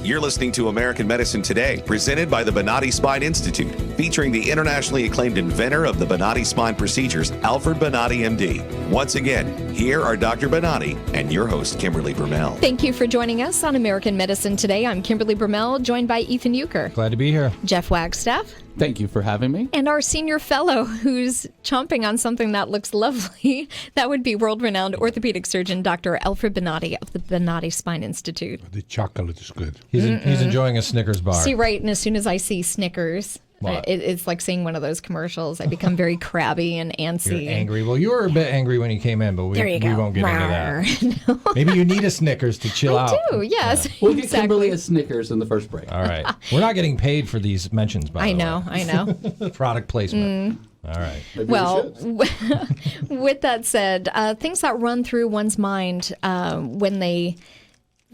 You're listening to American Medicine Today, presented by the Bonati Spine Institute, featuring the internationally acclaimed inventor of the Bonati spine procedures, Alfred Bonati, MD. Once again, here are Dr. Bonati and your host, Kimberly Brumell. Thank you for joining us on American Medicine Today. I'm Kimberly Brumell, joined by Ethan Euchre. Glad to be here. Jeff Wagstaff. Thank you for having me. And our senior fellow who's chomping on something that looks lovely. That would be world-renowned orthopedic surgeon, Dr. Alfred Bonati of the Bonati Spine Institute. The chocolate is good. He's enjoying a Snickers bar. See, right, and as soon as I see Snickers, it's like seeing one of those commercials. I become very crabby and antsy. You're angry. Well, you were a bit angry when you came in, but we won't get into that. No. Maybe you need a Snickers to chill out. I do, yes. Yeah. We'll get Kimberly a Snickers in the first break. All right. We're not getting paid for these mentions, by the way. I know. Product placement. All right. Maybe Well, with that said, things that run through one's mind when they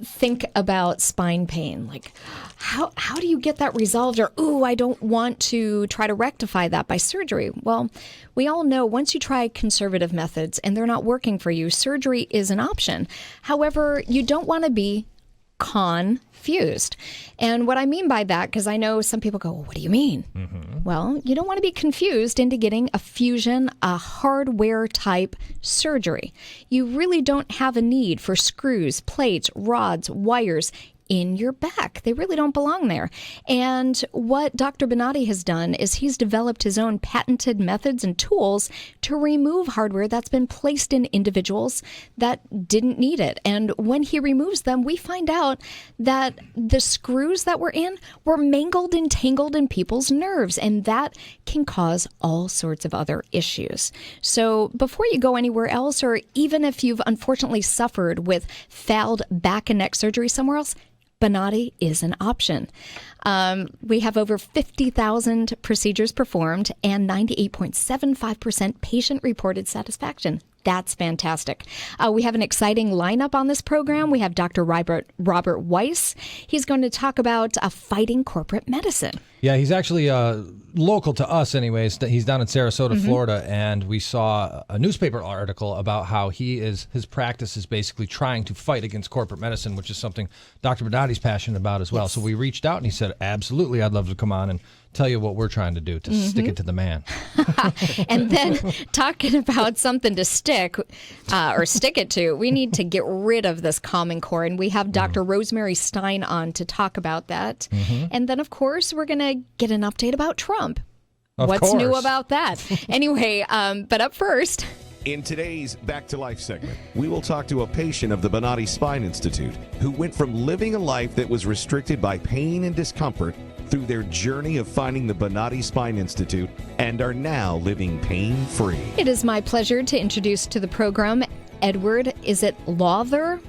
think about spine pain, like how do you get that resolved? Or, I don't want to try to rectify that by surgery. Well, we all know once you try conservative methods and they're not working for you, surgery is an option. However, you don't want to be confused. And what I mean by that, because I know some people go, well, what do you mean? Well, you don't want to be confused into getting a fusion, a hardware type surgery. You really don't have a need for screws, plates, rods, wires in your back. They really don't belong there. And what Dr. Bonati has done is he's developed his own patented methods and tools to remove hardware that's been placed in individuals that didn't need it. And when he removes them, we find out that the screws that were in were mangled and tangled in people's nerves, and that can cause all sorts of other issues. So before you go anywhere else, or even if you've unfortunately suffered with failed back and neck surgery somewhere else, Bonati is an option. We have over 50,000 procedures performed and 98.75% patient-reported satisfaction. That's fantastic. We have an exciting lineup on this program. We have Dr. Robert Weiss. He's going to talk about fighting corporate medicine. Yeah, he's actually local to us anyways. He's down in Sarasota, Florida, and we saw a newspaper article about how his practice is basically trying to fight against corporate medicine, which is something Dr. Bonati's passionate about as well. Yes. So we reached out and he said, absolutely, I'd love to come on and tell you what we're trying to do to stick it to the man. And then talking about something to stick it to, we need to get rid of this Common Core. And we have Dr. Rosemary Stein on to talk about that. And then, of course, we're going to get an update about Trump. What's new about that? Anyway, but up first... In today's Back to Life segment, we will talk to a patient of the Bonati Spine Institute who went from living a life that was restricted by pain and discomfort through their journey of finding the Bonati Spine Institute and are now living pain-free. It is my pleasure to introduce to the program Edward, is it Lowther?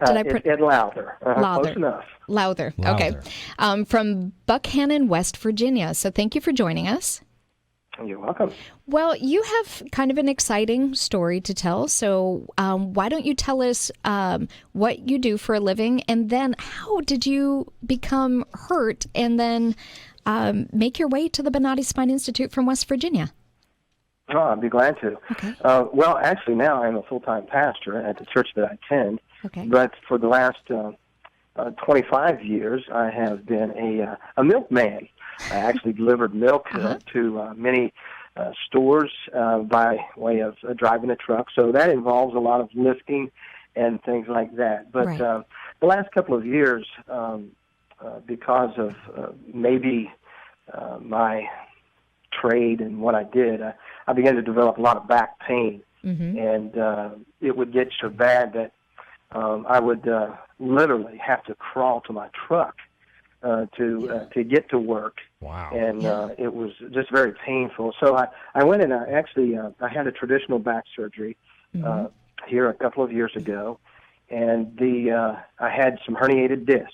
Ed Lowther. Lowther. Close enough. Lowther. Okay. From Buckhannon, West Virginia. So thank you for joining us. You're welcome. Well, you have kind of an exciting story to tell. So why don't you tell us what you do for a living, and then how did you become hurt and then make your way to the Bonati Spine Institute from West Virginia? Oh, I'd be glad to. Okay. Well, actually, now I'm a full-time pastor at the church that I attend. Okay. But for the last 25 years, I have been a milkman. I actually delivered milk to many stores by way of driving a truck. So that involves a lot of lifting and things like that. But the last couple of years, because of maybe my trade and what I did, I began to develop a lot of back pain. And it would get so bad that I would literally have to crawl to my truck to get to work. Wow. And it was just very painful. So I went and I had a traditional back surgery here a couple of years ago, and I had some herniated discs.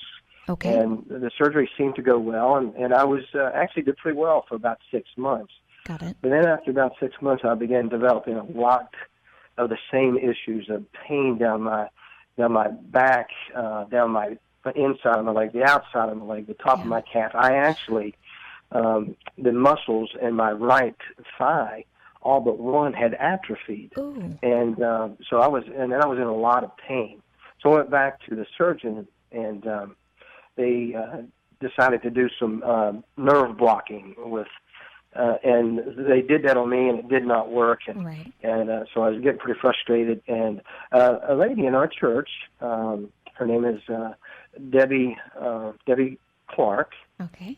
Okay. And the surgery seemed to go well, and I was actually did pretty well for about 6 months. Got it. But then after about 6 months, I began developing a lot of the same issues of pain down my back, down my inside of my leg, the outside of my leg, the top of my calf. I actually, the muscles in my right thigh, all but one, had atrophied. Ooh. And so I was in a lot of pain. So I went back to the surgeon, and they decided to do some nerve blocking with, and they did that on me, and it did not work. And, Right. and so I was getting pretty frustrated. And a lady in our church, her name is Debbie Clark. Okay.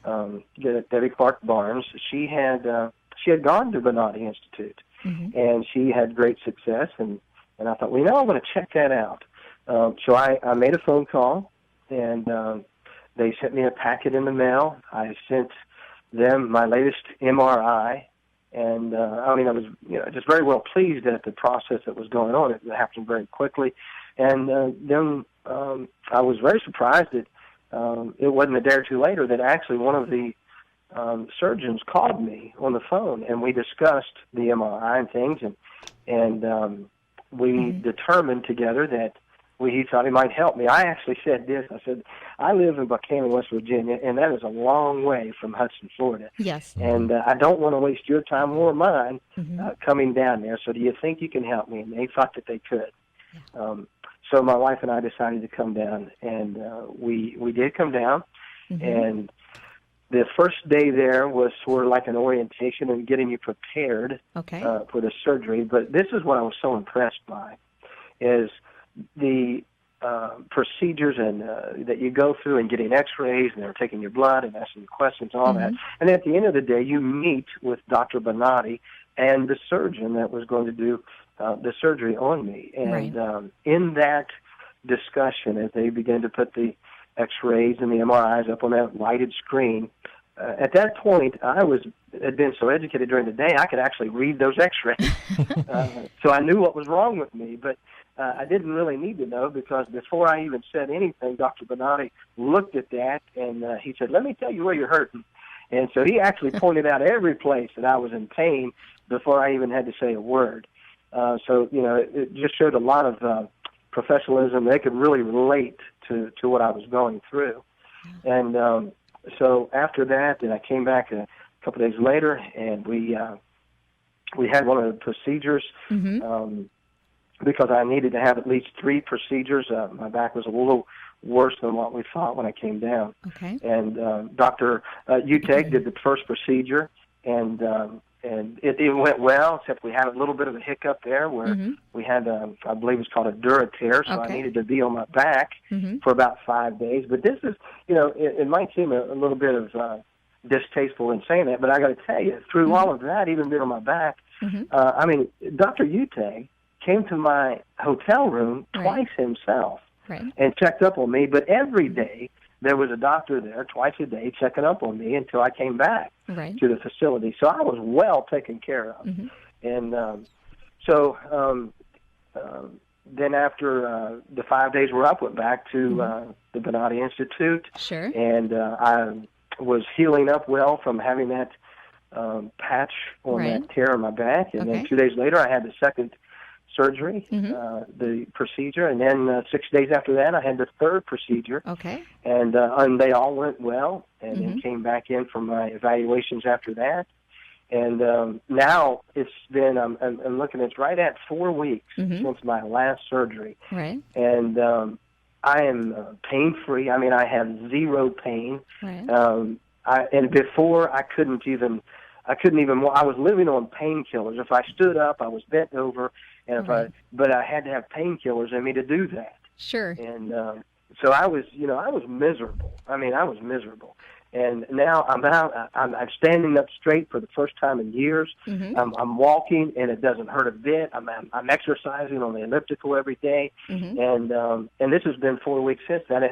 Debbie Clark Barnes. She had gone to Bonati Institute, and she had great success. And I thought, well, I'm going to check that out. So I made a phone call, and they sent me a packet in the mail. I sent them my latest MRI, and I was just very well pleased at the process that was going on. It happened very quickly, and then I was very surprised that it wasn't a day or two later that actually one of the surgeons called me on the phone, and we discussed the MRI and things, and we determined together that he thought he might help me. I actually said this. I said, I live in Buchanan, West Virginia, and that is a long way from Hudson, Florida. Yes. And I don't want to waste your time or mine coming down there. So do you think you can help me? And they thought that they could. Yeah. So my wife and I decided to come down, and we did come down. And the first day there was sort of like an orientation and getting you prepared for the surgery. But this is what I was so impressed by, is the procedures and that you go through and getting x-rays, and they're taking your blood and asking you questions, all that. And at the end of the day, you meet with Dr. Bonati and the surgeon that was going to do the surgery on me. And in that discussion, as they began to put the x-rays and the MRIs up on that lighted screen, at that point, had been so educated during the day, I could actually read those x-rays. So I knew what was wrong with me, but I didn't really need to know, because before I even said anything, Dr. Bonati looked at that, and he said, let me tell you where you're hurting. And so he actually pointed out every place that I was in pain before I even had to say a word. So, it just showed a lot of professionalism. They could really relate to what I was going through. And so after that, then I came back a couple of days later, and we had one of the procedures, because I needed to have at least 3 procedures. My back was a little worse than what we thought when I came down. Okay. And Dr. Uteg did the first procedure, and it went well, except we had a little bit of a hiccup there where we had, I believe it's called a dura tear, so I needed to be on my back for about 5 days. But this is, it might seem a little bit of distasteful in saying that, but I got to tell you, through all of that, even being on my back, Dr. Uteg came to my hotel room twice himself and checked up on me. But every day there was a doctor there twice a day checking up on me until I came back to the facility. So I was well taken care of. And then after the 5 days were up, went back to the Bonati Institute. Sure. And I was healing up well from having that patch on that tear on my back. And then 2 days later, I had the second surgery, the procedure, and then 6 days after that, I had the third procedure. Okay. And they all went well, and then came back in for my evaluations after that. And now it's been, I'm looking, it's right at 4 weeks since my last surgery. Right. And I am pain-free. I mean, I have zero pain. Right. And before, I couldn't even, I was living on painkillers. If I stood up, I was bent over, and but I had to have painkillers in me to do that. Sure. And so I was miserable. I mean, I was miserable. And now I'm out. I'm standing up straight for the first time in years. I'm walking, and it doesn't hurt a bit. I'm exercising on the elliptical every day, and this has been 4 weeks since that.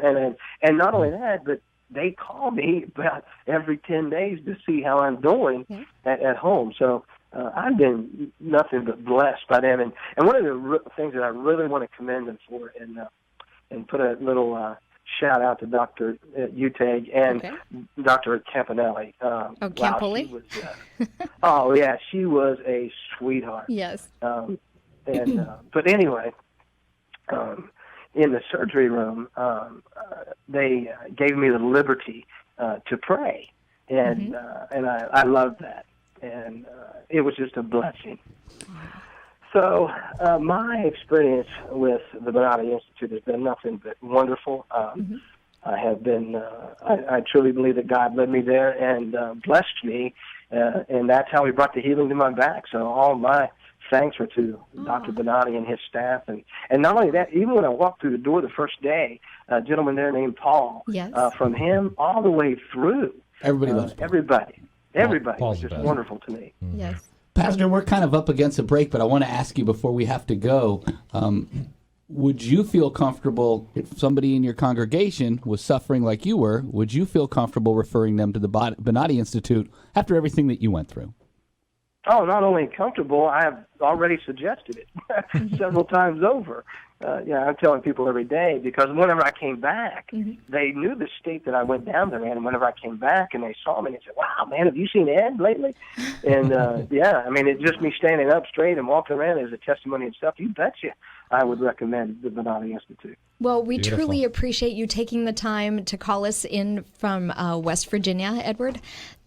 And not only that, but they call me about every 10 days to see how I'm doing at home. So I've been nothing but blessed by them. And one of the things that I really want to commend them for, and put a little shout out to Dr. Uteg and Dr. Campanelli. Campoli? Wow, she was a sweetheart. Yes. But anyway, in the surgery room, they gave me the liberty to pray, and I loved that, and it was just a blessing. So my experience with the Bonati Institute has been nothing but wonderful. I have been, I truly believe that God led me there and blessed me, and that's how He brought the healing to my back. So all my thanks were to Dr. Bonatti and his staff. And not only that, even when I walked through the door the first day, a gentleman there named Paul, Yes. From him all the way through, Everybody loves Paul. everybody Paul's was the just best. wonderful to me. Yes. Pastor, we're kind of up against a break, but I want to ask you before we have to go, would you feel comfortable if somebody in your congregation was suffering like you were, would you feel comfortable referring them to the Bonatti Institute after everything that you went through? Oh, not only comfortable, I have already suggested it several times over. I'm telling people every day, because whenever I came back, they knew the state that I went down there in, and whenever I came back and they saw me, they said, "Wow, man, have you seen Ed lately?" And it's just me standing up straight and walking around as a testimony and stuff. You betcha I would recommend the Bonatti Institute. Well, we Beautiful. truly appreciate you taking the time to call us in from West Virginia, Edward.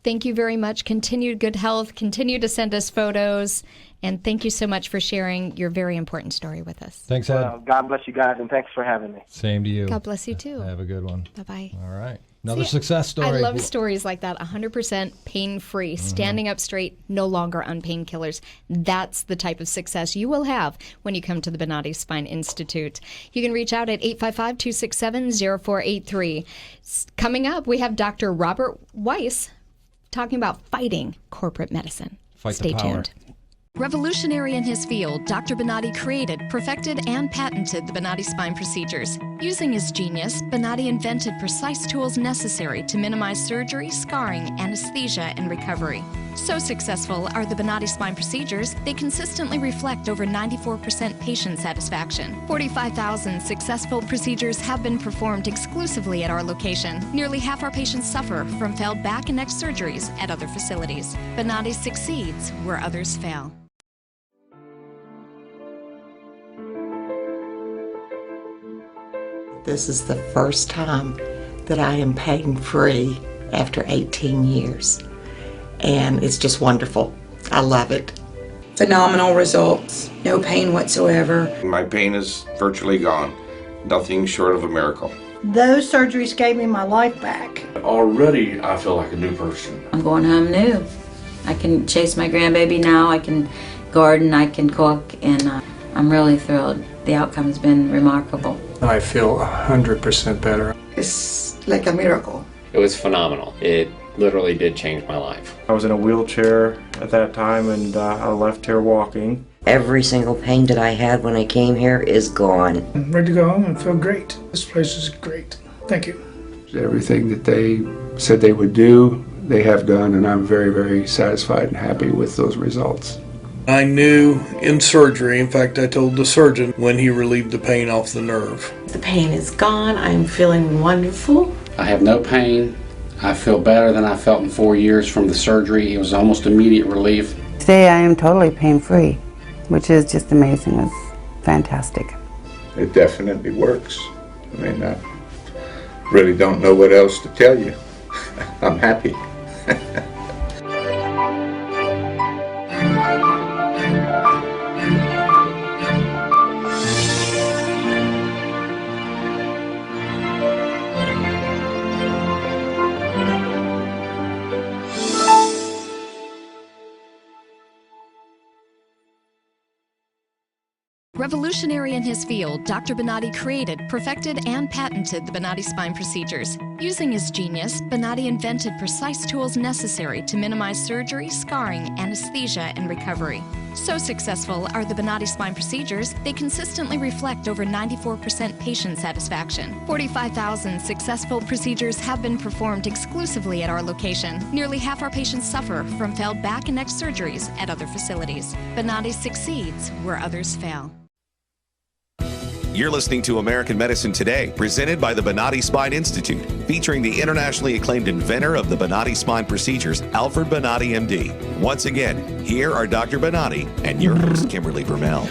Thank you very much. Continued good health. Continue to send us photos. And thank you so much for sharing your very important story with us. Thanks, Ed. God bless you guys, and thanks for having me. Same to you. God bless you, too. Have a good one. Bye-bye. All right. Another success story. I love stories like that. 100% pain-free, standing up straight, no longer on painkillers. That's the type of success you will have when you come to the Bonatti Spine Institute. You can reach out at 855-267-0483. Coming up, we have Dr. Robert Weiss talking about fighting corporate medicine. Fight the Stay power. tuned. Revolutionary in his field, Dr. Bonatti created, perfected, and patented the Bonatti spine procedures. Using his genius, Bonatti invented precise tools necessary to minimize surgery, scarring, anesthesia, and recovery. So successful are the Bonatti spine procedures, they consistently reflect over 94% patient satisfaction. 45,000 successful procedures have been performed exclusively at our location. Nearly half our patients suffer from failed back and neck surgeries at other facilities. Bonatti succeeds where others fail. This is the first time that I am pain-free after 18 years, and it's just wonderful. I love it. Phenomenal results, no pain whatsoever. My pain is virtually gone. Nothing short of a miracle. Those surgeries gave me my life back. Already, I feel like a new person. I'm going home new. I can chase my grandbaby now, I can garden, I can cook, and I'm really thrilled. The outcome has been remarkable. I feel 100% better. It's like a miracle. It was phenomenal. It literally did change my life. I was in a wheelchair at that time, and I left here walking. Every single pain that I had when I came here is gone. I'm ready to go home and feel great. This place is great. Thank you. Everything that they said they would do, they have done, and I'm very, very satisfied and happy with those results. I knew in surgery, in fact, I told the surgeon when he relieved the pain off the nerve. The pain is gone. I'm feeling wonderful. I have no pain. I feel better than I felt in 4 years from the surgery. It was almost immediate relief. Today I am totally pain-free, which is just amazing. It's fantastic. It definitely works. I mean, I really don't know what else to tell you. I'm happy. Revolutionary in his field, Dr. Bonatti created, perfected, and patented the Bonatti spine procedures. Using his genius, Bonatti invented precise tools necessary to minimize surgery, scarring, anesthesia, and recovery. So successful are the Bonatti spine procedures, they consistently reflect over 94% patient satisfaction. 45,000 successful procedures have been performed exclusively at our location. Nearly half our patients suffer from failed back and neck surgeries at other facilities. Bonatti succeeds where others fail. You're listening to American Medicine Today, presented by the Bonatti Spine Institute, featuring the internationally acclaimed inventor of the Bonatti spine procedures, Alfred Bonatti, MD. Once again, here are Dr. Bonatti and your host, Kimberly Brummel.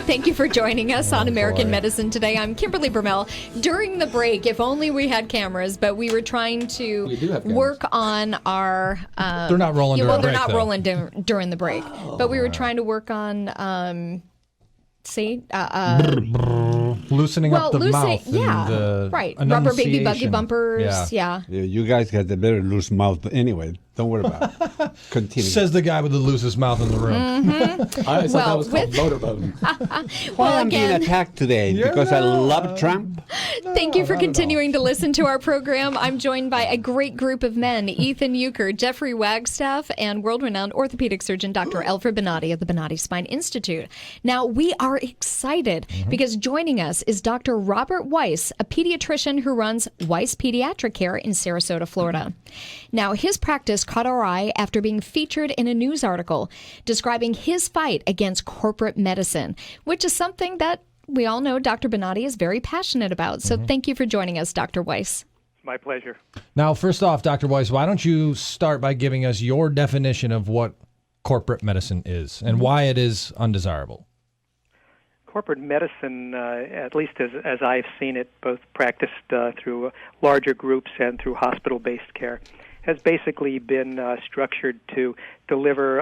Thank you for joining us on American Medicine Today. I'm Kimberly Brummel. During the break, if only we had cameras, but we were trying to work on our... they're not rolling during the break, they're not though. rolling during the break. But we were trying to work on... Loosening up the mouth. Yeah, and the right. Rubber baby buggy enunciation. bumpers. Yeah. You guys got the better loose mouth anyway. Don't worry about it. Continue. Says the guy with the loosest mouth in the room. Mm-hmm. I always thought that was called motorboat. Why I'm being attacked today? Because I love Trump? Thank you for continuing to listen to our program. I'm joined by a great group of men, Ethan Euchre, Jeffrey Wagstaff, and world-renowned orthopedic surgeon Dr. Alfred Bonatti of the Bonatti Spine Institute. Now, we are excited because joining us is Dr. Robert Weiss, a pediatrician who runs Weiss Pediatric Care in Sarasota, Florida. Now, his practice caught our eye after being featured in a news article describing his fight against corporate medicine, which is something that we all know Dr. Bonatti is very passionate about. So thank you for joining us, Dr. Weiss. My pleasure. Now, first off, Dr. Weiss, why don't you start by giving us your definition of what corporate medicine is and why it is undesirable? Corporate medicine, at least as I've seen it, both practiced through larger groups and through hospital-based care, has basically been structured to deliver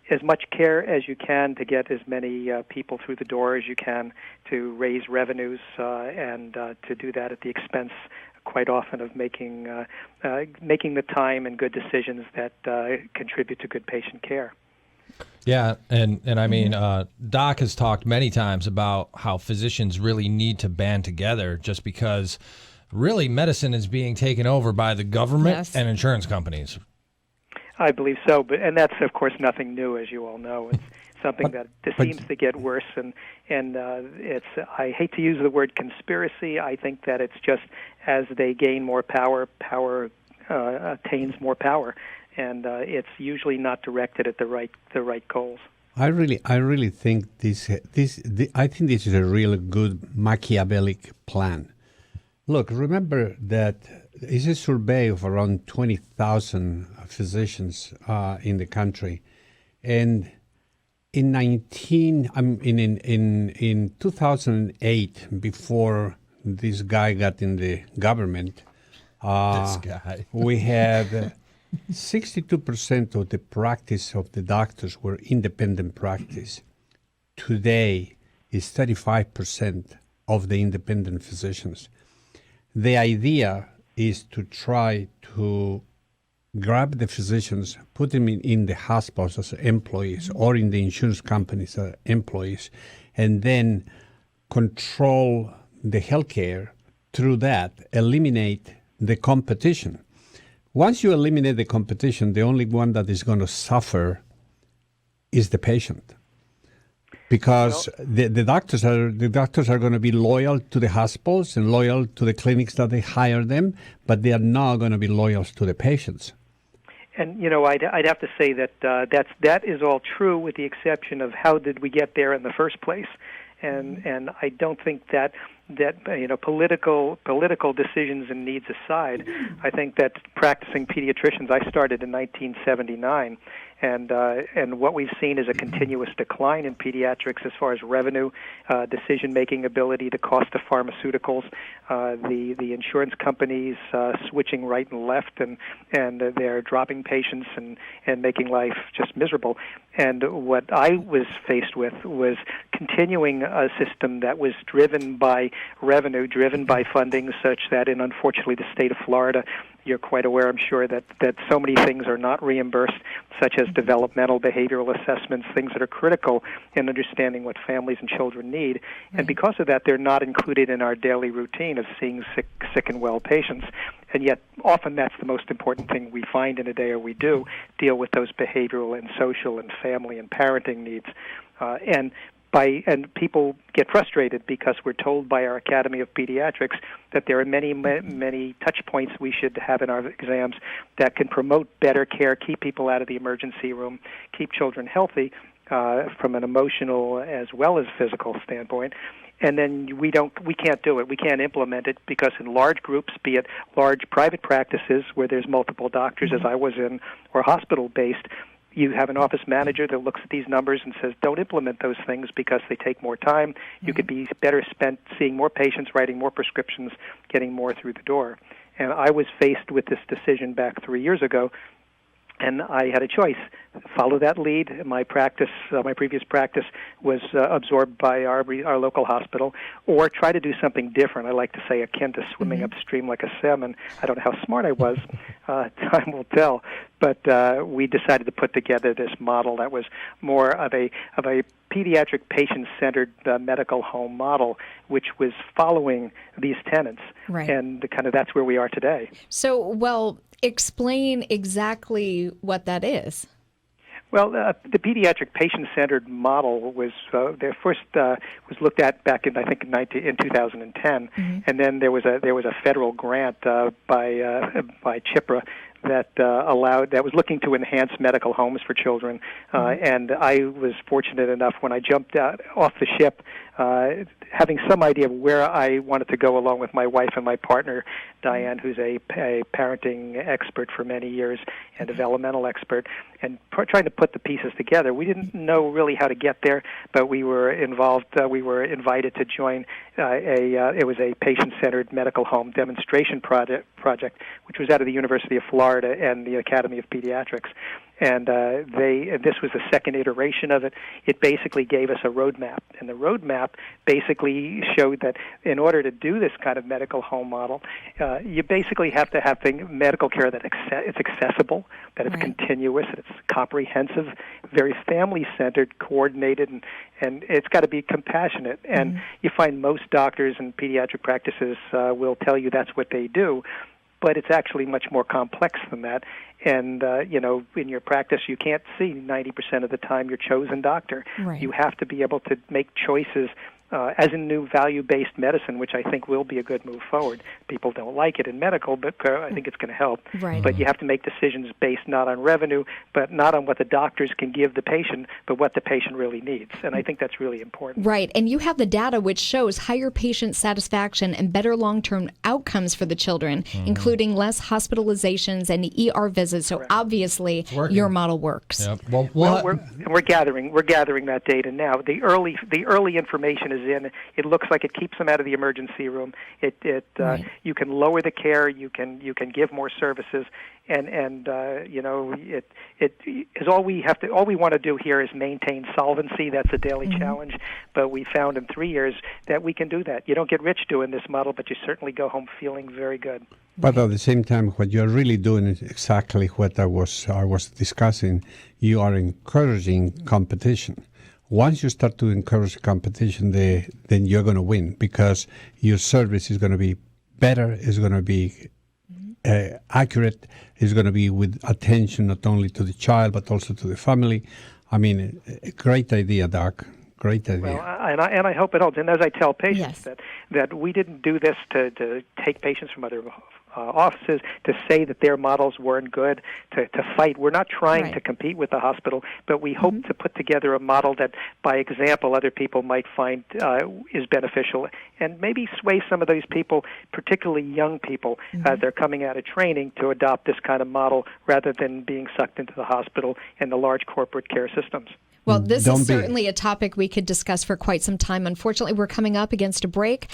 as much care as you can to get as many people through the door as you can, to raise revenues and to do that at the expense quite often of making the time and good decisions that contribute to good patient care. Yeah, and I mean, Doc has talked many times about how physicians really need to band together just because really medicine is being taken over by the government and insurance companies. I believe so, and that's, of course, nothing new, as you all know. It's something that seems to get worse, and it's, I hate to use the word conspiracy. I think that it's just as they gain more power, power attains more power. And it's usually not directed at the right goals. I really think I think this is a really good Machiavellic plan. Look, remember that it's a survey of around 20,000 physicians in the country, and in 2008, before this guy got in the government, we had 62% of the practice of the doctors were independent practice. Today is 35% of the independent physicians. The idea is to try to grab the physicians, put them in the hospitals as employees or in the insurance companies as employees, and then control the healthcare through that, eliminate the competition. Once you eliminate the competition, the only one that is going to suffer is the patient, because the doctors are going to be loyal to the hospitals and loyal to the clinics that they hire them, but they are not going to be loyal to the patients. And I'd have to say that that is all true, with the exception of how did we get there in the first place, and I don't think that political decisions and needs aside, I think that practicing pediatricians, I started in 1979, and what we've seen is a continuous decline in pediatrics as far as revenue, decision-making ability, the cost of pharmaceuticals, the insurance companies switching right and left, and they're dropping patients and making life just miserable. And what I was faced with was continuing a system that was driven by revenue, driven by funding, such that in, unfortunately, the state of Florida, you're quite aware, I'm sure, that so many things are not reimbursed, such as developmental behavioral assessments, things that are critical in understanding what families and children need. And because of that, they're not included in our daily routine of seeing sick and well patients. And yet, often that's the most important thing we find in a day, or we do deal with those behavioral and social and family and parenting needs. And people get frustrated because we're told by our Academy of Pediatrics that there are many touch points we should have in our exams that can promote better care, keep people out of the emergency room, keep children healthy from an emotional as well as physical standpoint. And then we can't do it. We can't implement it because in large groups, be it large private practices where there's multiple doctors, as I was in, or hospital-based, you have an office manager that looks at these numbers and says, don't implement those things because they take more time. You could be better spent seeing more patients, writing more prescriptions, getting more through the door. And I was faced with this decision back 3 years ago, And I had a choice: follow that lead. My practice, my previous practice, was absorbed by our local hospital, or try to do something different. I like to say akin to swimming upstream like a salmon. I don't know how smart I was. Time will tell. But we decided to put together this model that was more of a pediatric patient-centered medical home model, which was following these tenets. Right. And kind of that's where we are today. So, well, explain exactly what that is. Well, the pediatric patient-centered model was their first was looked at back in, I think, in 2010, and then there was a federal grant by CHIPRA that was looking to enhance medical homes for children, and I was fortunate enough when I jumped off the ship, having some idea of where I wanted to go, along with my wife and my partner, Diane, who's a parenting expert for many years and developmental expert, and trying to put the pieces together. We didn't know really how to get there, but we were involved. We were invited to join it was a patient-centered medical home demonstration project, which was out of the University of Florida and the Academy of Pediatrics. And this was the second iteration of it. It basically gave us a roadmap, and the roadmap basically showed that in order to do this kind of medical home model, you basically have to have medical care that it's accessible, that it's continuous, that it's comprehensive, very family-centered, coordinated, and it's got to be compassionate. And you find most doctors and pediatric practices will tell you that's what they do, but it's actually much more complex than that. And, in your practice, you can't see 90% of the time your chosen doctor. Right. You have to be able to make choices as in new value-based medicine, which I think will be a good move forward. People don't like it in medical, but I think it's going to help. Right. But you have to make decisions based not on revenue, but not on what the doctors can give the patient, but what the patient really needs. And I think that's really important. Right. And you have the data which shows higher patient satisfaction and better long-term outcomes for the children, including less hospitalizations and ER visits. So obviously your model works. Yep. Well, we're gathering that data now. The early information is in. It looks like it keeps them out of the emergency room. You can lower the care. You can give more services, and it is all we have to. All we want to do here is maintain solvency. That's a daily challenge. But we found in 3 years that we can do that. You don't get rich doing this model, but you certainly go home feeling very good. But at the same time, what you're really doing is exactly what I was discussing. You are encouraging competition. Once you start to encourage competition, then you're going to win, because your service is going to be better, is going to be accurate, is going to be with attention not only to the child but also to the family. I mean, a great idea, Doc. Great idea. Well, and I hope it holds. And as I tell patients that we didn't do this to take patients from other offices, to say that their models weren't good, to fight. We're not trying to compete with the hospital, but we hope to put together a model that, by example, other people might find is beneficial, and maybe sway some of those people, particularly young people, as they're coming out of training, to adopt this kind of model rather than being sucked into the hospital and the large corporate care systems. Well, this is certainly a topic we could discuss for quite some time. Unfortunately, we're coming up against a break.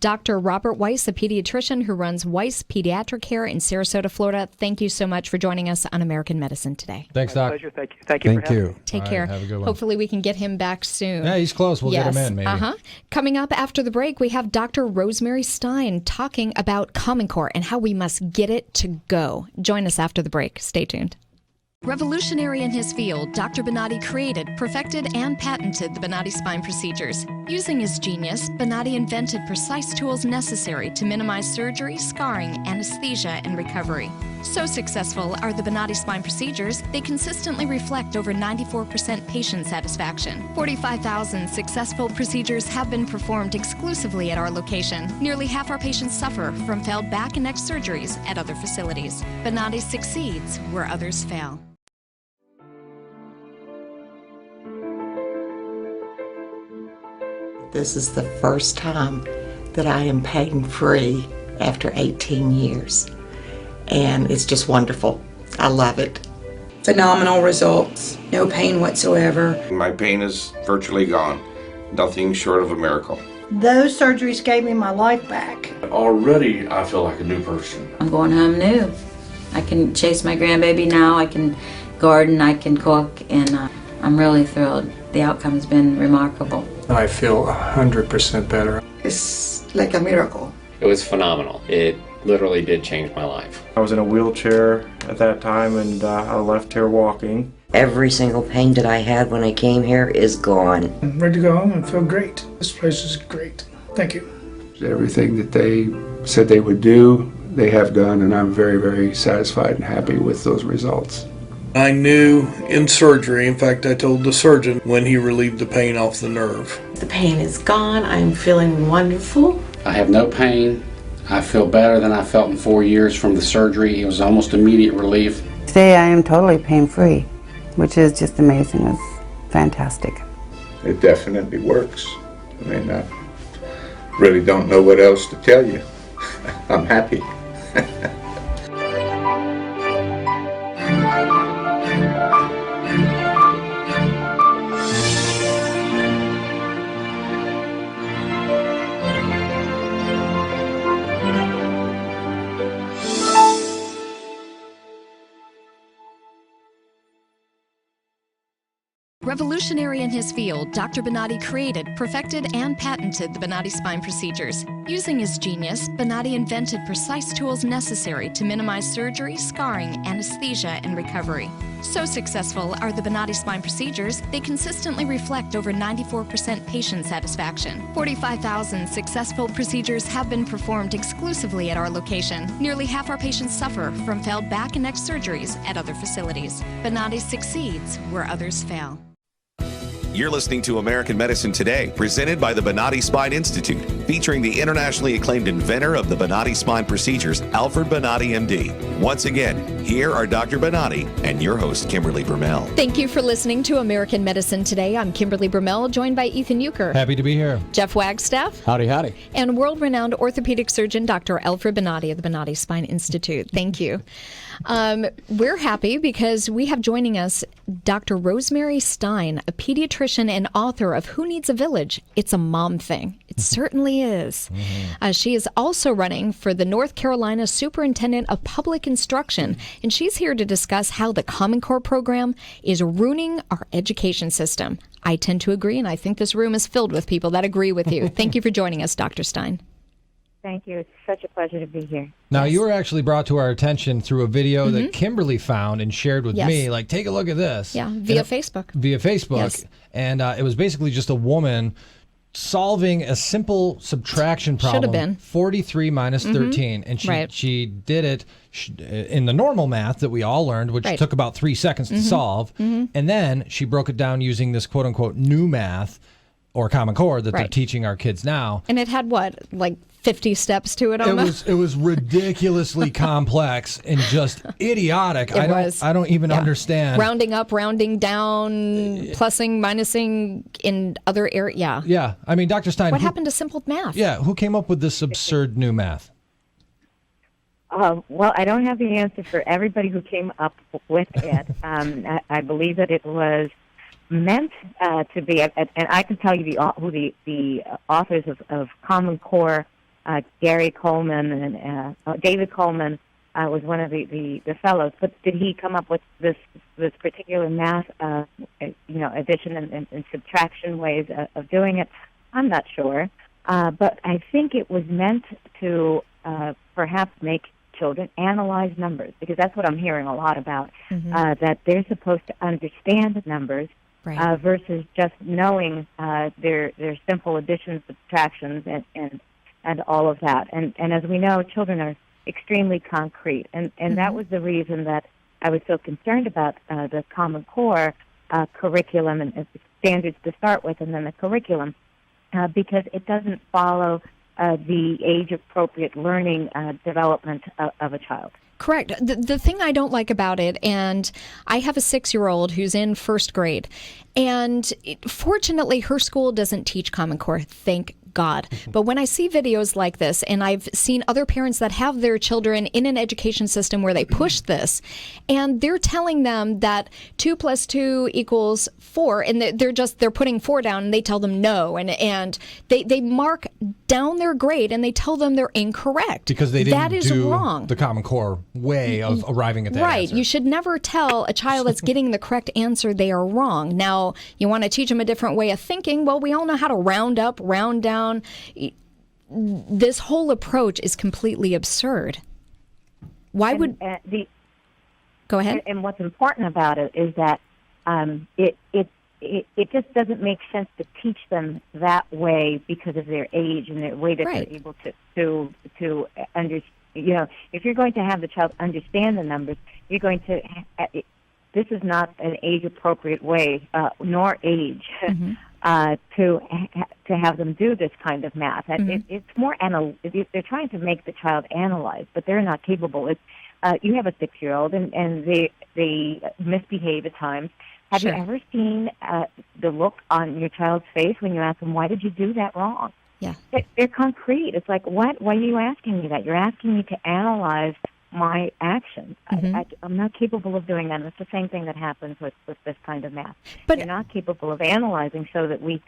Dr. Robert Weiss, a pediatrician who runs Weiss Pediatric Care in Sarasota, Florida, thank you so much for joining us on American Medicine today. Thanks, Doc. Pleasure. Thank you for having me. Take care. Have a good one. Hopefully we can get him back soon. Yeah, he's close. We'll get him in, maybe. Coming up after the break, we have Dr. Rosemary Stein talking about Common Core and how we must get it to go. Join us after the break. Stay tuned. Revolutionary in his field, Dr. Bonati created, perfected, and patented the Bonati spine procedures. Using his genius, Bonati invented precise tools necessary to minimize surgery, scarring, anesthesia, and recovery. So successful are the Bonati spine procedures, they consistently reflect over 94% patient satisfaction. 45,000 successful procedures have been performed exclusively at our location. Nearly half our patients suffer from failed back and neck surgeries at other facilities. Bonati succeeds where others fail. This is the first time that I am pain-free after 18 years. And it's just wonderful. I love it. Phenomenal results. No pain whatsoever. My pain is virtually gone. Nothing short of a miracle. Those surgeries gave me my life back. Already, I feel like a new person. I'm going home new. I can chase my grandbaby now, I can garden, I can cook, and I'm really thrilled. The outcome has been remarkable. I feel 100% better. It's like a miracle. It was phenomenal. It literally did change my life. I was in a wheelchair at that time, and I left here walking. Every single pain that I had when I came here is gone. I'm ready to go home and feel great. This place is great. Thank you. Everything that they said they would do, they have done, and I'm very, very satisfied and happy with those results. I knew in surgery, in fact, I told the surgeon when he relieved the pain off the nerve. The pain is gone. I'm feeling wonderful. I have no pain. I feel better than I felt in 4 years from the surgery. It was almost immediate relief. Today I am totally pain-free, which is just amazing. It's fantastic. It definitely works. I mean, I really don't know what else to tell you. I'm happy. Revolutionary in his field, Dr. Bonati created, perfected, and patented the Bonati spine procedures. Using his genius, Bonati invented precise tools necessary to minimize surgery, scarring, anesthesia, and recovery. So successful are the Bonati spine procedures, they consistently reflect over 94% patient satisfaction. 45,000 successful procedures have been performed exclusively at our location. Nearly half our patients suffer from failed back and neck surgeries at other facilities. Bonati succeeds where others fail. You're listening to American Medicine Today, presented by the Bonati Spine Institute, featuring the internationally acclaimed inventor of the Bonati spine procedures, Alfred Bonati, MD. Once again, here are Dr. Bonati and your host, Kimberly Brumell. Thank you for listening to American Medicine Today. I'm Kimberly Brumell, joined by Ethan Euchre. Happy to be here. Jeff Wagstaff. Howdy, howdy. And world-renowned orthopedic surgeon, Dr. Alfred Bonati of the Bonati Spine Institute. Thank you. We're happy because we have joining us Dr. Rosemary Stein, a pediatrician and author of Who Needs a Village? It's a Mom Thing. It certainly is. She is also running for the North Carolina Superintendent of Public Instruction, and she's here to discuss how the Common Core program is ruining our education system. I tend to agree, and I think this room is filled with people that agree with you. Thank you for joining us, Dr. Stein. Thank you. It's such a pleasure to be here. Now, you were actually brought to our attention through a video that Kimberly found and shared with me. Like, take a look at this. Yeah, via Facebook. Via Facebook. Yes. And it was basically just a woman solving a simple subtraction problem. Should have been. 43 minus 13. And she did it in the normal math that we all learned, which took about 3 seconds to solve. And then she broke it down using this quote-unquote new math or Common Core that they're teaching our kids now. And it had what, like 50 steps to it almost? It was ridiculously complex and just idiotic. I don't even understand. Rounding up, rounding down, plussing, minusing in other areas. Yeah. Yeah. I mean, Dr. Stein. What happened to simple math? Yeah. Who came up with this absurd new math? Well, I don't have the answer for everybody who came up with it. I believe that it was meant to be, and I can tell you who the authors of Common Core, Gary Coleman and David Coleman was one of the fellows. But did he come up with this particular math, addition and subtraction ways of doing it? I'm not sure, but I think it was meant to perhaps make children analyze numbers, because that's what I'm hearing a lot about. That they're supposed to understand numbers. Versus just knowing their simple additions, subtractions, and all of that. And as we know, children are extremely concrete. And that was the reason that I was so concerned about the Common Core curriculum and standards to start with, and then the curriculum, because it doesn't follow the age-appropriate learning development of a child. Correct. The thing I don't like about it, and I have a 6-year-old who's in first grade, and fortunately her school doesn't teach Common Core, thank God. But when I see videos like this, and I've seen other parents that have their children in an education system where they push this, and they're telling them that 2 + 2 = 4, and they're putting 4 down, and they tell them no, and they mark down their grade, and they tell them they're incorrect. Because they didn't that is do wrong. the Common Core way of arriving at that Right. answer. You should never tell a child that's getting the correct answer they are wrong. Now, you want to teach them a different way of thinking. Well, we all know how to round up, round down. This whole approach is completely absurd. Why would... Go ahead. And what's important about it is that it just doesn't make sense to teach them that way because of their age and the way that they're able to understand. You know, if you're going to have the child understand the numbers, you're going to. This is not an age-appropriate way, nor age, to have them do this kind of math. It's more they're trying to make the child analyze, but they're not capable. You have a 6-year-old, and they misbehave at times. Have you ever seen the look on your child's face when you ask them, why did you do that wrong? Yeah. They're concrete. It's like, what? Why are you asking me that? You're asking me to analyze my actions. I'm not capable of doing that. And it's the same thing that happens with this kind of math. But they're not capable of analyzing, so that we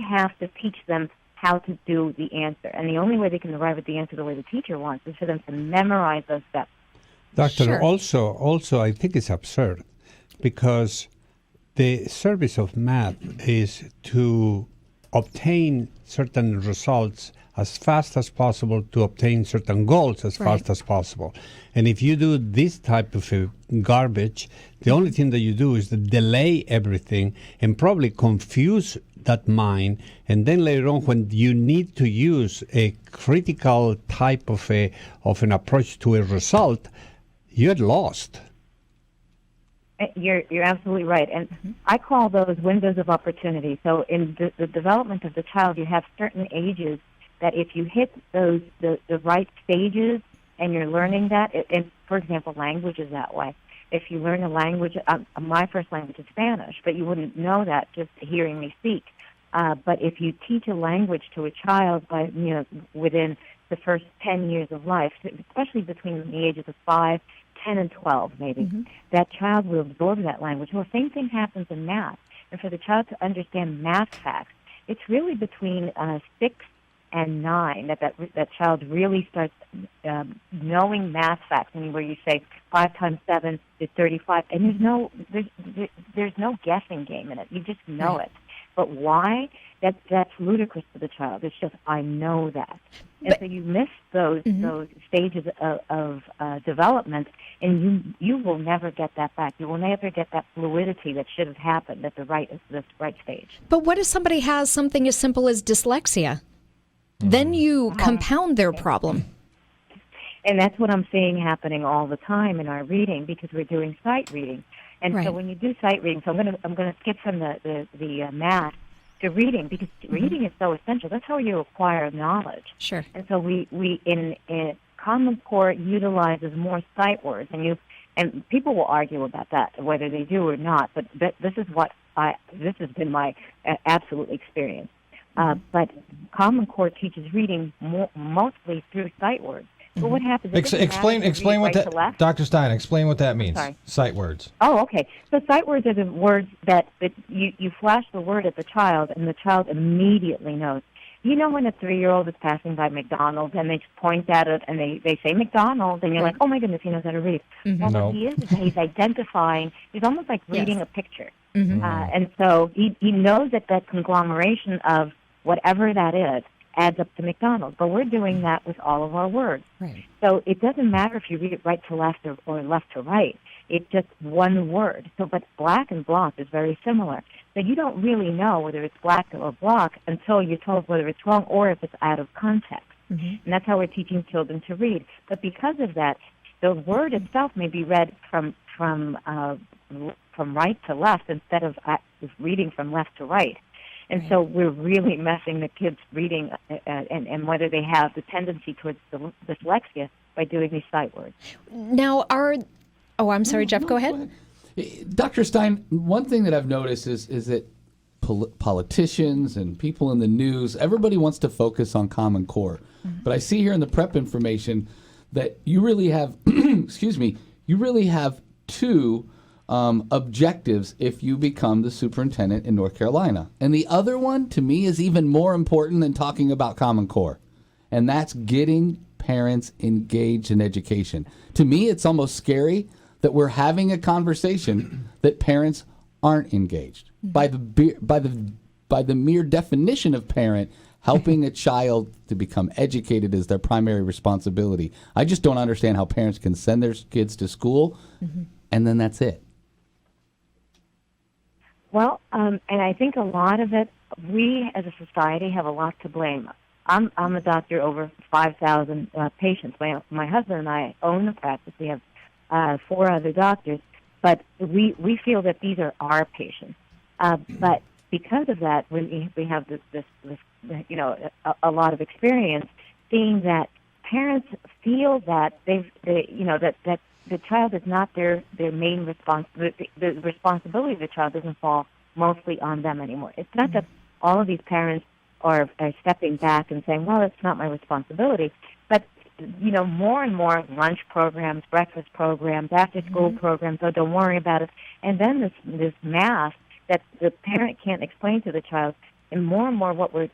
have to teach them how to do the answer. And the only way they can arrive at the answer the way the teacher wants is for them to memorize those steps. Doctor, also, I think it's absurd because the service of math is to obtain certain results as fast as possible, to obtain certain goals as fast as possible. And if you do this type of garbage, the only thing that you do is to delay everything and probably confuse that mind. And then later on, when you need to use a critical type of an approach to a result, you're lost. You're absolutely right, and I call those windows of opportunity. So in the development of the child, you have certain ages that if you hit the right stages and you're learning that, and for example, language is that way. If you learn a language, my first language is Spanish, but you wouldn't know that just hearing me speak. But if you teach a language to a child within the first 10 years of life, especially between the ages of 5, 10, and 12, maybe, that child will absorb that language. Well, the same thing happens in math. And for the child to understand math facts, it's really between 6 and 9 that child really starts knowing math facts. I mean, where you say 5 times 7 is 35, and there's no guessing game in it. You just know it. But why? That's ludicrous to the child. It's just, I know that. And so you miss those stages of development, and you will never get that back. You will never get that fluidity that should have happened at the right stage. But what if somebody has something as simple as dyslexia? Then you compound their problem. And that's what I'm seeing happening all the time in our reading, because we're doing sight reading. And so when you do sight reading, so I'm gonna skip from the math to reading, because reading is so essential. That's how you acquire knowledge. Sure. And so we in Common Core utilizes more sight words, and people will argue about that, whether they do or not. But this has been my absolute experience. But Common Core teaches reading mostly through sight words. But what happens? Explain what that, Dr. Stein. Explain what that means. Sight words. Oh, okay. So sight words are the words that you flash the word at the child, and the child immediately knows. You know, when a 3-year-old is passing by McDonald's and they point at it and they say McDonald's, and you're like, oh my goodness, he knows how to read. Well, what he is he's identifying. He's almost like reading a picture, and so he knows that conglomeration of whatever that is adds up to McDonald's. But we're doing that with all of our words. Right. So it doesn't matter if you read it right to left or left to right. It's just one word. So, but black and block is very similar. So you don't really know whether it's black or block until you're told whether it's wrong or if it's out of context. And that's how we're teaching children to read. But because of that, the word itself may be read from right to left instead of reading from left to right. And so we're really messing the kids' reading and whether they have the tendency towards dyslexia by doing these sight words. Now, I'm sorry, Jeff, go ahead. Dr. Stein, one thing that I've noticed is that politicians and people in the news, everybody wants to focus on Common Core. But I see here in the prep information that you really have, excuse me, you really have two objectives if you become the superintendent in North Carolina. And the other one, to me, is even more important than talking about Common Core. And that's getting parents engaged in education. To me, it's almost scary that we're having a conversation that parents aren't engaged. By the mere definition of parent, helping a child to become educated is their primary responsibility. I just don't understand how parents can send their kids to school and then that's it. Well, and I think a lot of it, we as a society have a lot to blame. I'm a doctor over 5,000 patients. My husband and I own the practice. We have 4 other doctors, but we feel that these are our patients. But because of that, we have this a lot of experience seeing that parents feel that that the child is not their main responsibility. The responsibility of the child doesn't fall mostly on them anymore. It's not that all of these parents are stepping back and saying, well, it's not my responsibility. But, more and more lunch programs, breakfast programs, after-school programs, oh, don't worry about it. And then this math that the parent can't explain to the child. And more what we're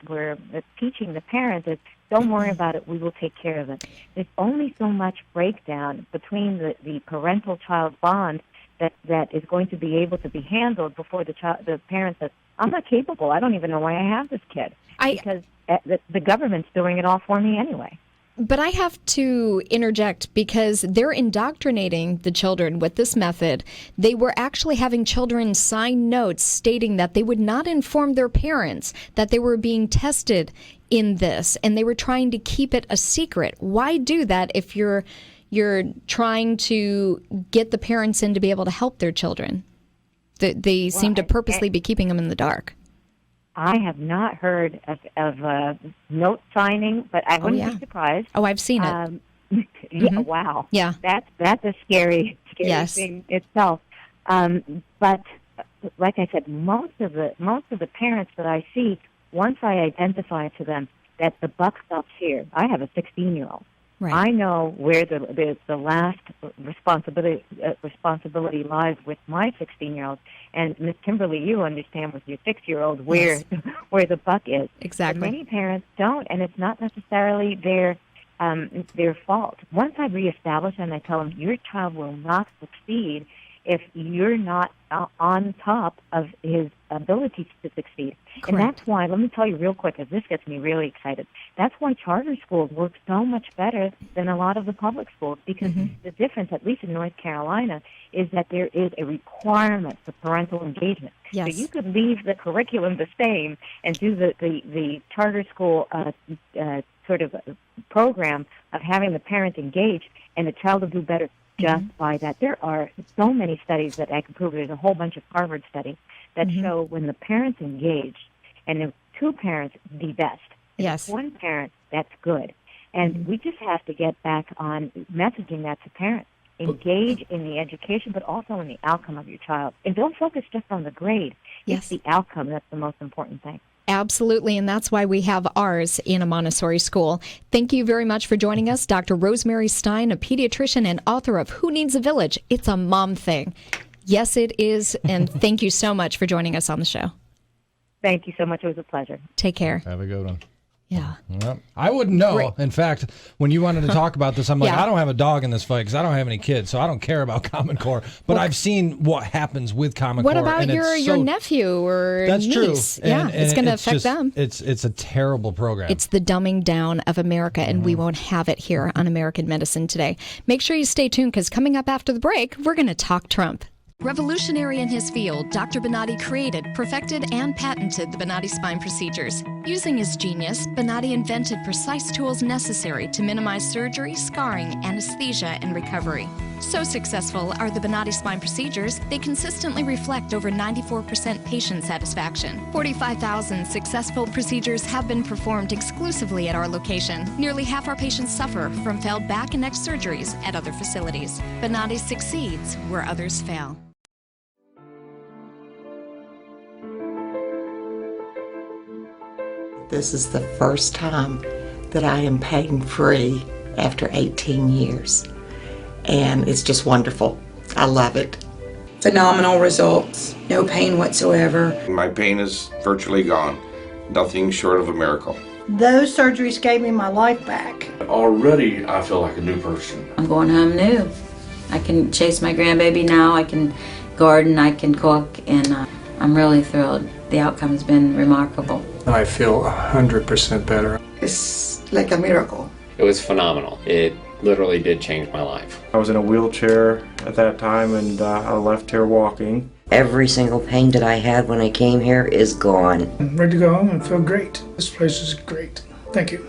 teaching the parents is, don't worry about it, we will take care of it. There's only so much breakdown between the parental-child bond that is going to be able to be handled before the parent says, I'm not capable, I don't even know why I have this kid. Because the government's doing it all for me anyway. But I have to interject because they're indoctrinating the children with this method. They were actually having children sign notes stating that they would not inform their parents that they were being tested in this, and they were trying to keep it a secret. Why do that if you're trying to get the parents in to be able to help their children? They seem to purposely be keeping them in the dark. I have not heard of note signing, but I wouldn't be surprised. Oh, I've seen it. Yeah, wow. Yeah. That's a scary thing itself. But like I said, most of the parents that I see, once I identify to them that the buck stops here. I have a 16-year-old. Right. I know where the last responsibility lies with my 16-year-old. And Ms. Kimberly, you understand with your 6-year-old where the buck is. Exactly. But many parents don't, and it's not necessarily their fault. Once I reestablish and I tell them your child will not succeed if you're not on top of his ability to succeed. Correct. And that's why, let me tell you real quick, because this gets me really excited, that's why charter schools work so much better than a lot of the public schools, because the difference, at least in North Carolina, is that there is a requirement for parental engagement. Yes. So you could leave the curriculum the same and do the charter school sort of program of having the parent engaged, and the child will do better just by that. There are so many studies that I can prove. There's a whole bunch of Harvard studies that show when the parents engage, and if 2 parents, the best. Yes. If 1 parent, that's good. And we just have to get back on messaging that to parents. Engage in the education, but also in the outcome of your child. And don't focus just on the grade. It's the outcome that's the most important thing. Absolutely, and that's why we have ours in a Montessori school. Thank you very much for joining us, Dr. Rosemary Stein, a pediatrician and author of Who Needs a Village? It's a Mom Thing. Yes, it is, and thank you so much for joining us on the show. Thank you so much. It was a pleasure. Take care. Have a good one. Yeah. Yep. I wouldn't know. Great. In fact, when you wanted to talk about this, I'm like, Yeah. I don't have a dog in this fight because I don't have any kids, so I don't care about Common Core. But I've seen what happens with Common What Core. about and your nephew or That's niece? true. Yeah, And it's going to it's affect just- them. It's a terrible program. It's the dumbing down of America, and we won't have it here on American Medicine Today. Make sure you stay tuned, because coming up after the break, we're going to talk Trump. Revolutionary in his field, Dr. Bonatti created, perfected, and patented the Bonatti spine procedures. Using his genius, Bonatti invented precise tools necessary to minimize surgery, scarring, anesthesia, and recovery. So successful are the Bonatti spine procedures, they consistently reflect over 94% patient satisfaction. 45,000 successful procedures have been performed exclusively at our location. Nearly half our patients suffer from failed back and neck surgeries at other facilities. Bonatti succeeds where others fail. This is the first time that I am pain-free after 18 years. And it's just wonderful. I love it. Phenomenal results. No pain whatsoever. My pain is virtually gone. Nothing short of a miracle. Those surgeries gave me my life back. Already, I feel like a new person. I'm going home new. I can chase my grandbaby now. I can garden. I can cook. And I'm really thrilled. The outcome's been remarkable. I feel 100% better. It's like a miracle. It was phenomenal. It literally did change my life. I was in a wheelchair at that time, and I left here walking. Every single pain that I had when I came here is gone. I'm ready to go home and feel great. This place is great. Thank you.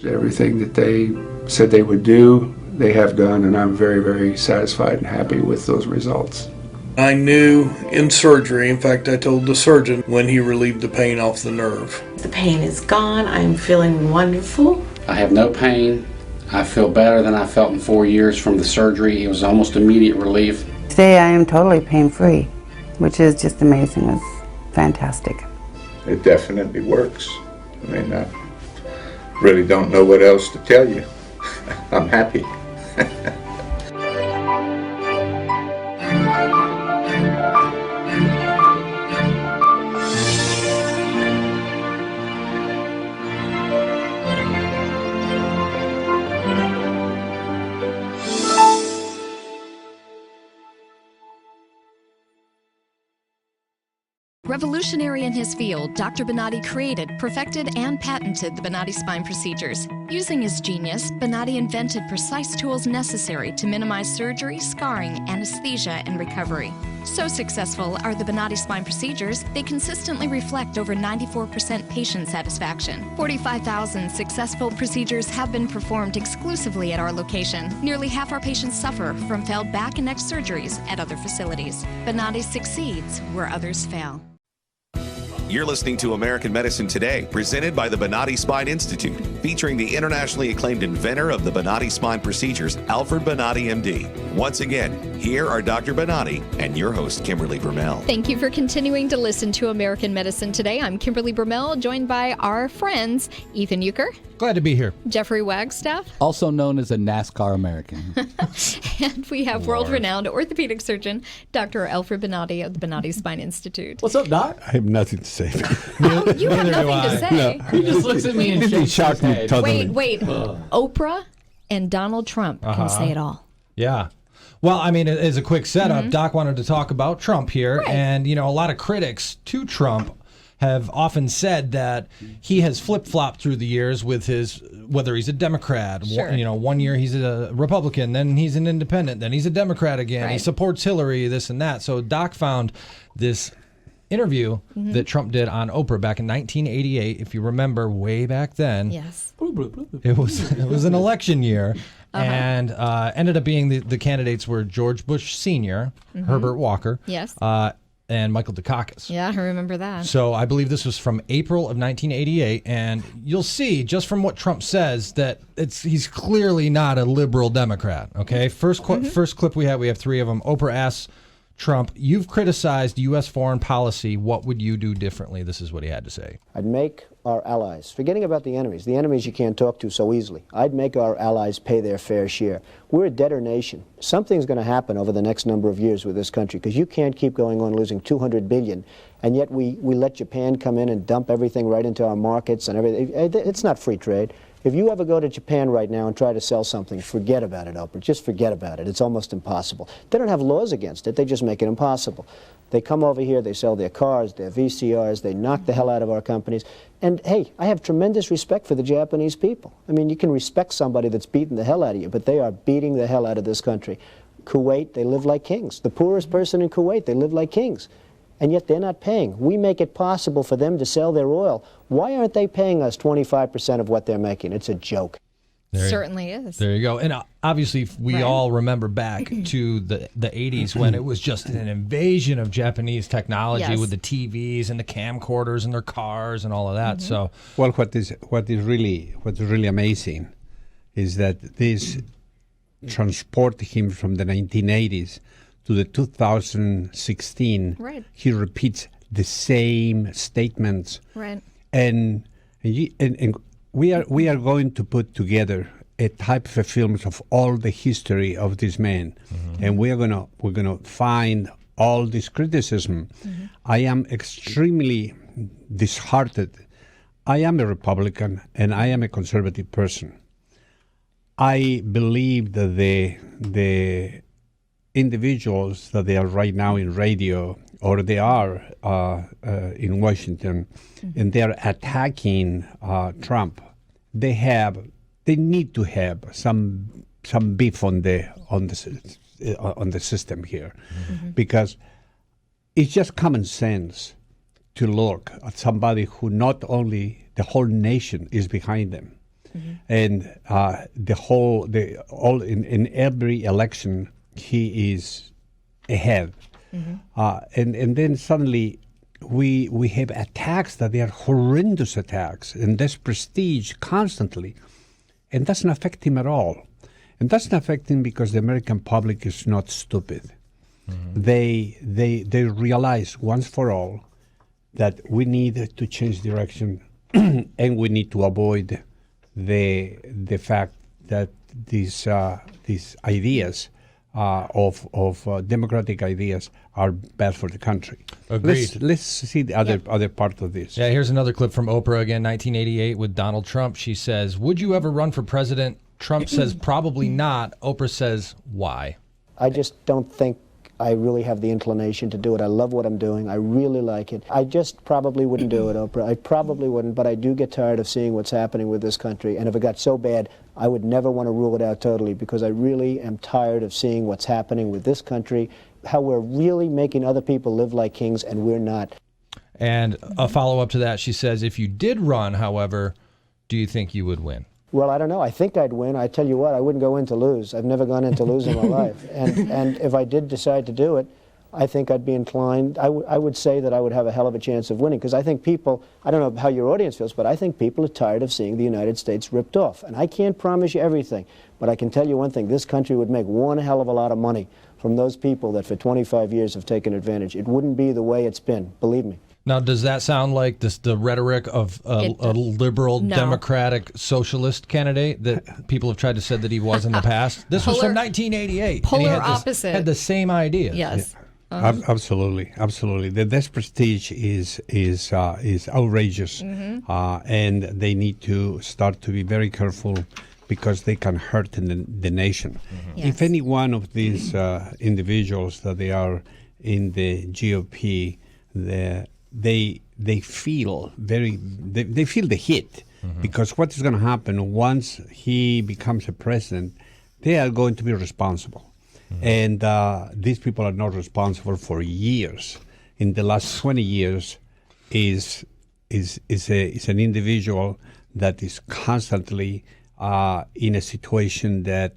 Everything that they said they would do, they have done, and I'm very, very satisfied and happy with those results. I knew in surgery, in fact, I told the surgeon when he relieved the pain off the nerve. The pain is gone. I'm feeling wonderful. I have no pain. I feel better than I felt in 4 years from the surgery. It was almost immediate relief. Today I am totally pain-free, which is just amazing. It's fantastic. It definitely works. I mean, I really don't know what else to tell you. I'm happy. Revolutionary in his field, Dr. Bonati created, perfected, and patented the Bonati spine procedures. Using his genius, Bonati invented precise tools necessary to minimize surgery, scarring, anesthesia, and recovery. So successful are the Bonati spine procedures, they consistently reflect over 94% patient satisfaction. 45,000 successful procedures have been performed exclusively at our location. Nearly half our patients suffer from failed back and neck surgeries at other facilities. Bonati succeeds where others fail. You're listening to American Medicine Today, presented by the Bonati Spine Institute, featuring the internationally acclaimed inventor of the Bonati spine procedures, Alfred Bonati, MD. Once again, here are Dr. Bonati and your host, Kimberly Brumell. Thank you for continuing to listen to American Medicine Today. I'm Kimberly Brumell, joined by our friends, Ethan Euchre. Glad to be here. Jeffrey Wagstaff. Also known as a NASCAR American. And we have world-renowned orthopedic surgeon, Dr. Alfred Bonati of the Bonati Spine Institute. What's up, Doc? I have nothing to say. Oh, you have nothing to say. No. He just looks at me and shakes his head. Totally. Wait. Oprah and Donald Trump can say it all. Yeah. Well, I mean, as a quick setup, Doc wanted to talk about Trump here. Right. And, you know, a lot of critics to Trump have often said that he has flip-flopped through the years with his, whether he's a Democrat, Sure. you know, 1 year he's a Republican, then he's an independent, then he's a Democrat again. Right. He supports Hillary, this and that. So Doc found this interview that Trump did on Oprah back in 1988. If you remember, way back then, Yes. it was an election year, and ended up being the candidates were George Bush Sr., Herbert Walker, Yes. and Michael Dukakis. Yeah, I remember that. So I believe this was from April of 1988, and you'll see just from what Trump says that he's clearly not a liberal Democrat. Okay, first clip we have three of them. Oprah asks Trump, "You've criticized U.S. foreign policy. What would you do differently?" This is what he had to say. I'd make our allies, forgetting about the enemies you can't talk to so easily, I'd make our allies pay their fair share. We're a debtor nation. Something's going to happen over the next number of years with this country, because you can't keep going on losing $200 billion, and yet we let Japan come in and dump everything right into our markets and everything. It's not free trade. If you ever go to Japan right now and try to sell something, forget about it, Oprah. Just forget about it. It's almost impossible. They don't have laws against it. They just make it impossible. They come over here, they sell their cars, their VCRs, they knock the hell out of our companies. And hey, I have tremendous respect for the Japanese people. I mean, you can respect somebody that's beating the hell out of you, but they are beating the hell out of this country. Kuwait, they live like kings. The poorest person in Kuwait, they live like kings. And yet they're not paying. We make it possible for them to sell their oil. Why aren't they paying us 25% of what they're making? It's a joke. Certainly is. There you go. And obviously, we all remember back to the 80s when it was just an invasion of Japanese technology with the TVs and the camcorders and their cars and all of that. So, well, what is really amazing is that this transported him from the 1980s to the 2016. Right. He repeats the same statements. Right. And And we are going to put together a type of films of all the history of this man, and we're gonna find all this criticism. I am extremely disheartened. I am a Republican and I am a conservative person. I believe that the individuals that they are right now in radio, or they are in Washington, and they are attacking Trump, they need to have some beef on the system here, because it's just common sense to look at somebody who not only the whole nation is behind them, and in every election he is ahead, and then suddenly we have attacks that they are horrendous attacks, and this prestige constantly, and doesn't affect him at all. And doesn't affect him because the American public is not stupid. They realize once for all that we need to change direction, and we need to avoid the fact that these ideas of democratic ideas are bad for the country. Agreed. Let's see the other part of this. Yeah, here's another clip from Oprah again, 1988, with Donald Trump. She says, "Would you ever run for president?" Trump says, "Probably not." Oprah says, "Why?" I just don't think I really have the inclination to do it. I love what I'm doing. I really like it. I just probably wouldn't do it, Oprah. I probably wouldn't, but I do get tired of seeing what's happening with this country. And if it got so bad, I would never want to rule it out totally, because I really am tired of seeing what's happening with this country, how we're really making other people live like kings, and we're not. And a follow-up to that, she says, if you did run, however, do you think you would win? Well, I don't know. I think I'd win. I tell you what, I wouldn't go in to lose. I've never gone in to lose in my life. And if I did decide to do it, I think I'd be inclined. I would say that I would have a hell of a chance of winning, because I think people, I don't know how your audience feels, but I think people are tired of seeing the United States ripped off. And I can't promise you everything, but I can tell you one thing. This country would make one hell of a lot of money from those people that for 25 years have taken advantage. It wouldn't be the way it's been, believe me. Now, does that sound like the rhetoric of a liberal, democratic, socialist candidate that people have tried to say that he was in the past? This was from 1988. Polar and he opposite. Had the same ideas. Yes. Yeah. Absolutely. The prestige is outrageous, and they need to start to be very careful, because they can hurt the nation. Yes. If any one of these individuals that they are in the GOP, they feel they feel the hit, because what is going to happen once he becomes a president? They are going to be responsible, and these people are not responsible for years. In the last 20 years, is an individual that is constantly in a situation that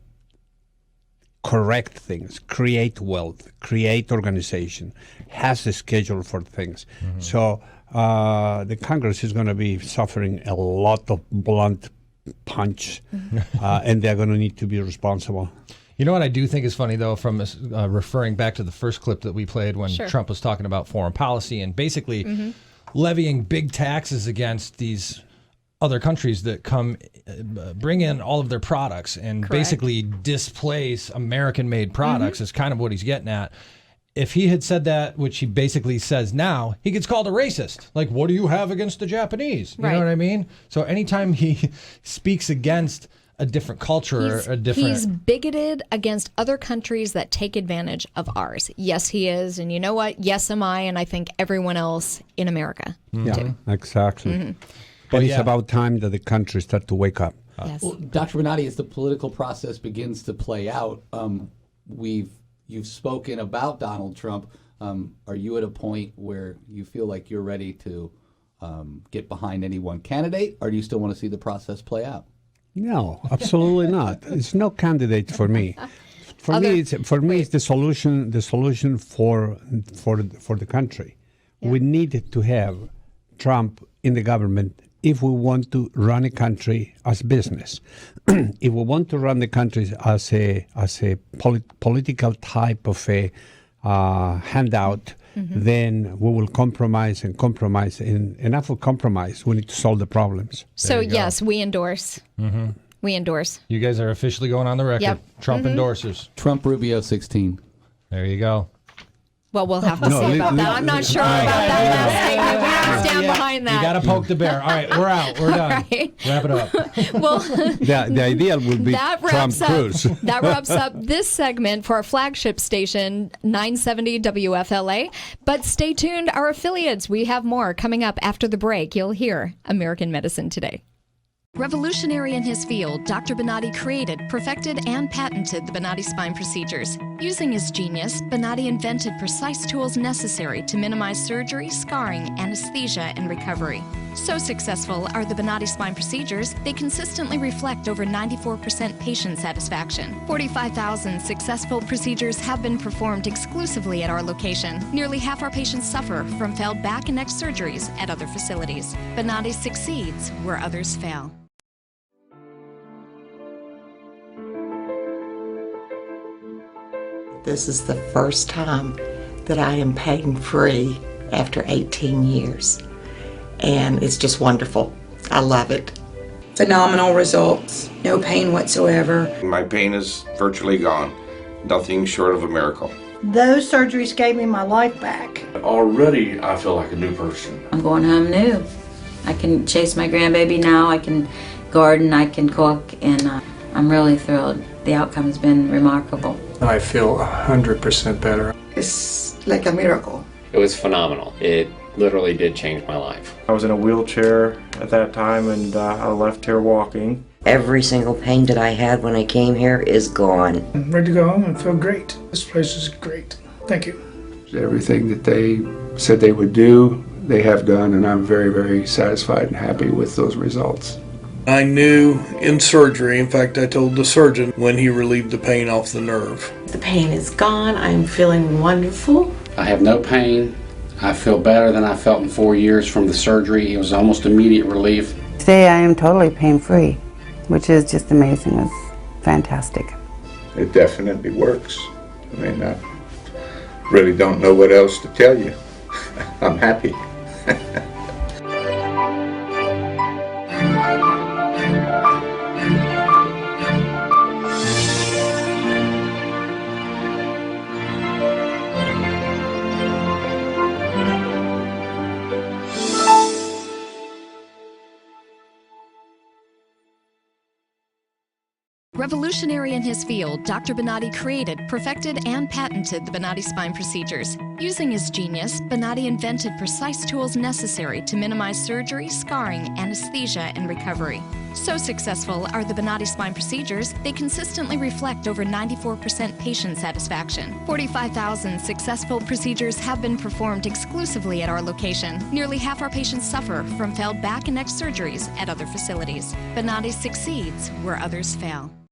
correct things, create wealth, create organization, has a schedule for things. So the Congress is going to be suffering a lot of blunt punch, and they're going to need to be responsible. You know what I do think is funny, though, from referring back to the first clip that we played when Trump was talking about foreign policy and basically levying big taxes against these other countries that come bring in all of their products and basically displace American-made products is kind of what he's getting at. If he had said that, which he basically says now, he gets called a racist. Like, what do you have against the Japanese? You know what I mean? So anytime he speaks against a different culture or a different... He's bigoted against other countries that take advantage of ours. Yes, he is. And you know what? Yes, am I. And I think everyone else in America too. Exactly. But it's about time that the country start to wake up. Yes. Well, Dr. Bonatti, as the political process begins to play out, you've spoken about Donald Trump. Are you at a point where you feel like you're ready to get behind any one candidate, or do you still want to see the process play out? No, absolutely not. It's no candidate for me. For me, it's the solution. The solution for the country. Yeah. We need to have Trump in the government if we want to run a country as business. If we want to run the country as a political type of a handout, then we will compromise and compromise. And enough of compromise. We need to solve the problems. So, yes, we endorse. We endorse. You guys are officially going on the record. Yep. Trump endorsers. Trump Rubio 16. There you go. Well, we'll have to see about that. I'm not sure about that last statement. We have to stand behind that. You got to poke the bear. All right, we're out. We're done. Right. Wrap it up. Well, the ideal would be Trump Cruz. That wraps up this segment for our flagship station, 970 WFLA. But stay tuned, our affiliates. We have more coming up after the break. You'll hear American Medicine Today. Revolutionary in his field, Dr. Bonati created, perfected, and patented the Bonati spine procedures. Using his genius, Bonati invented precise tools necessary to minimize surgery, scarring, anesthesia, and recovery. So successful are the Bonati spine procedures, they consistently reflect over 94% patient satisfaction. 45,000 successful procedures have been performed exclusively at our location. Nearly half our patients suffer from failed back and neck surgeries at other facilities. Bonati succeeds where others fail. This is the first time that I am pain-free after 18 years. And it's just wonderful. I love it. Phenomenal results. No pain whatsoever. My pain is virtually gone. Nothing short of a miracle. Those surgeries gave me my life back. Already, I feel like a new person. I'm going home new. I can chase my grandbaby now. I can garden, I can cook, and I'm really thrilled. The outcome has been remarkable. I feel 100% better. It's like a miracle. It was phenomenal. It literally did change my life. I was in a wheelchair at that time, and I left here walking. Every single pain that I had when I came here is gone. I'm ready to go home and feel great. This place is great. Thank you. Everything that they said they would do, they have done, and I'm very, very satisfied and happy with those results. I knew in surgery, in fact, I told the surgeon when he relieved the pain off the nerve. The pain is gone. I'm feeling wonderful. I have no pain. I feel better than I felt in 4 years from the surgery. It was almost immediate relief. Today I am totally pain-free, which is just amazing. It's fantastic. It definitely works. I mean, I really don't know what else to tell you. I'm happy. Revolutionary in his field, Dr. Bonati created, perfected, and patented the Bonati spine procedures. Using his genius, Bonati invented precise tools necessary to minimize surgery, scarring, anesthesia, and recovery. So successful are the Bonati spine procedures, they consistently reflect over 94% patient satisfaction. 45,000 successful procedures have been performed exclusively at our location. Nearly half our patients suffer from failed back and neck surgeries at other facilities. Bonati succeeds where others fail.